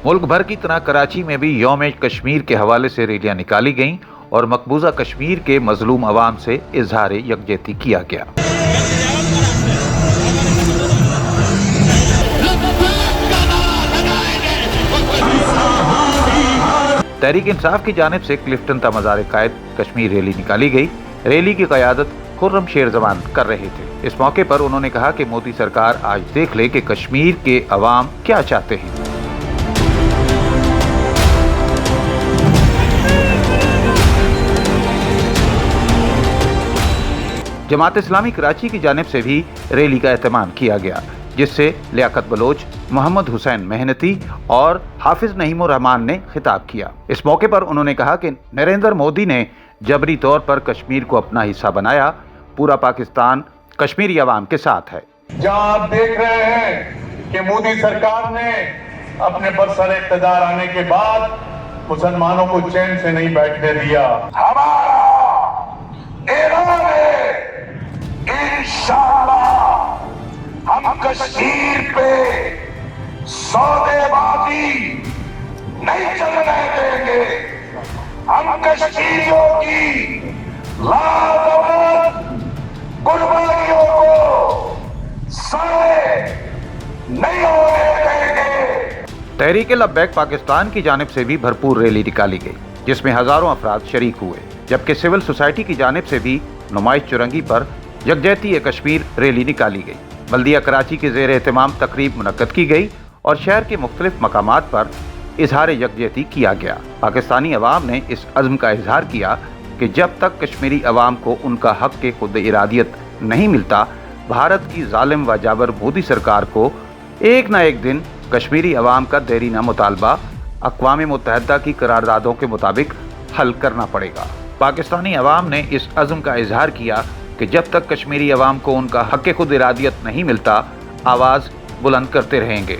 मुल्क भर की तरह कराची में भी यौम कश्मीर के हवाले से रैलियां निकाली गईं और मकबूजा कश्मीर के मजलूम अवाम से इजहार यकजहती किया गया। तहरीक इंसाफ की जानिब से क्लिफ्टन ता मज़ार कायद कश्मीर रैली निकाली गई। रैली की क़यादत खुर्रम शेर जमान कर रहे थे। इस मौके पर उन्होंने कहा कि मोदी सरकार आज देख ले कि कश्मीर के अवाम क्या चाहते हैं। जमात इस्लामी कराची की जानिब से भी रैली का एहतमाम किया गया, जिससे लियाकत बलोच, मोहम्मद हुसैन मेहनती और हाफिज नईमुर रहमान ने खिताब किया। इस मौके पर उन्होंने कहा कि नरेंद्र मोदी ने जबरी तौर पर कश्मीर को अपना हिस्सा बनाया। पूरा पाकिस्तान कश्मीरी अवाम के साथ है। जहां आप देख रहे हैं कि मोदी सरकार ने अपने बरसर इक़्तिदार आने के बाद मुसलमानों को चैन से नहीं बैठने दिया। हमारा ऐलान है, इंशाअल्लाह हम कश्मीर पे सौदेबाजी नहीं चलने देंगे। हम कश्मीरियों की लाजवाब कुर्बानियों को साए नहीं होने देंगे। तहरीक लब्बैक पाकिस्तान की जानिब से भी भरपूर रैली निकाली गई, जिसमें हजारों अफराद शरीक हुए, जबकि सिविल सोसाइटी की जानिब से भी नुमाइश चुरंगी पर यकजहती कश्मीर रैली निकाली गई। बल्दिया कराची के ज़ेर एहतमाम तकरीब मुनक्कद की गई और शहर के मुख्तलिफ मकामात पर इजहार यकजहती किया गया। पाकिस्तानी अवाम ने इस अज़्म का इजहार किया कि जब तक कश्मीरी अवाम को उनका हक के खुद इरादियत नहीं मिलता, भारत की जालिम व जाबर मोदी सरकार को एक न एक दिन कश्मीरी अवाम का देरीना मुतालबा अक़वाम मुत्तहिदा की करारदादों के मुताबिक हल करना पड़ेगा। पाकिस्तानी अवाम ने इस अज़्म का इजहार किया कि जब तक कश्मीरी अवाम को उनका हक खुद इरादियत नहीं मिलता, आवाज़ बुलंद करते रहेंगे।